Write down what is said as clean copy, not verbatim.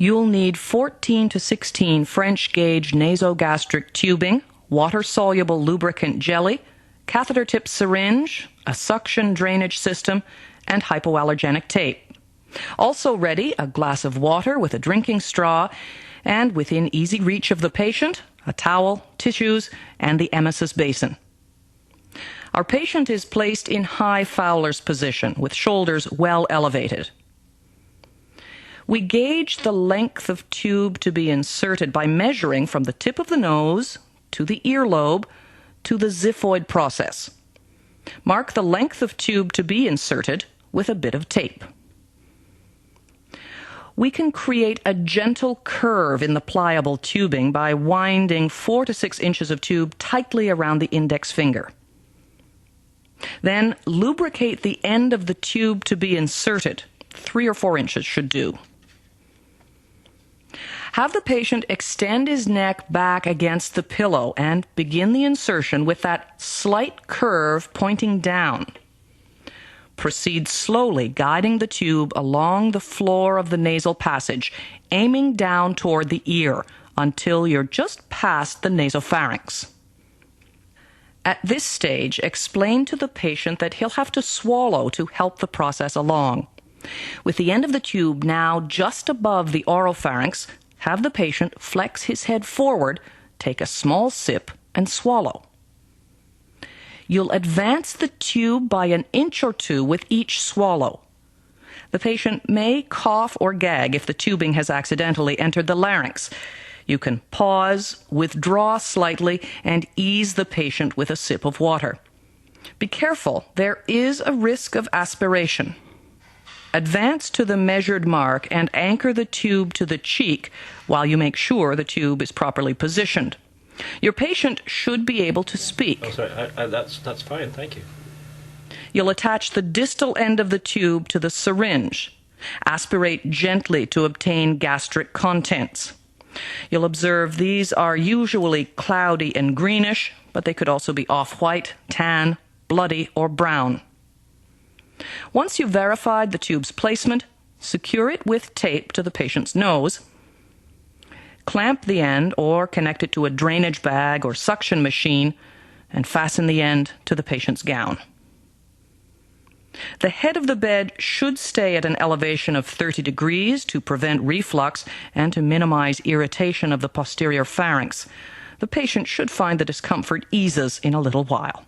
You'll need 14 to 16 French gauge nasogastric tubing, water-soluble lubricant jelly, catheter-tip syringe, a suction drainage system, and hypoallergenic tape. Also ready, a glass of water with a drinking straw, and within easy reach of the patient, a towel, tissues, and the emesis basin. Our patient is placed in high Fowler's position with shoulders well elevated. We gauge the length of tube to be inserted by measuring from the tip of the nose to the earlobe to the xiphoid process. Mark the length of tube to be inserted with a bit of tape. We can create a gentle curve in the pliable tubing by winding 4 to 6 inches of tube tightly around the index finger. Then lubricate the end of the tube to be inserted. 3 or 4 inches should do. Have the patient extend his neck back against the pillow and begin the insertion with that slight curve pointing down. Proceed slowly, guiding the tube along the floor of the nasal passage, aiming down toward the ear until you're just past the nasopharynx. At this stage, explain to the patient that he'll have to swallow to help the process along. With the end of the tube now just above the oropharynx, have the patient flex his head forward, take a small sip, and swallow. You'll advance the tube by an inch or two with each swallow. The patient may cough or gag if the tubing has accidentally entered the larynx. You can pause, withdraw slightly, and ease the patient with a sip of water. Be careful, there is a risk of aspiration. Advance to the measured mark and anchor the tube to the cheek while you make sure the tube is properly positioned. Your patient should be able to speak. Oh, sorry, that's fine, thank you. You'll attach the distal end of the tube to the syringe. Aspirate gently to obtain gastric contents. You'll observe these are usually cloudy and greenish, but they could also be off-white, tan, bloody, or brown. Once you've verified the tube's placement, secure it with tape to the patient's nose. Clamp the end or connect it to a drainage bag or suction machine and fasten the end to the patient's gown. The head of the bed should stay at an elevation of 30 degrees to prevent reflux and to minimize irritation of the posterior pharynx. The patient should find the discomfort eases in a little while.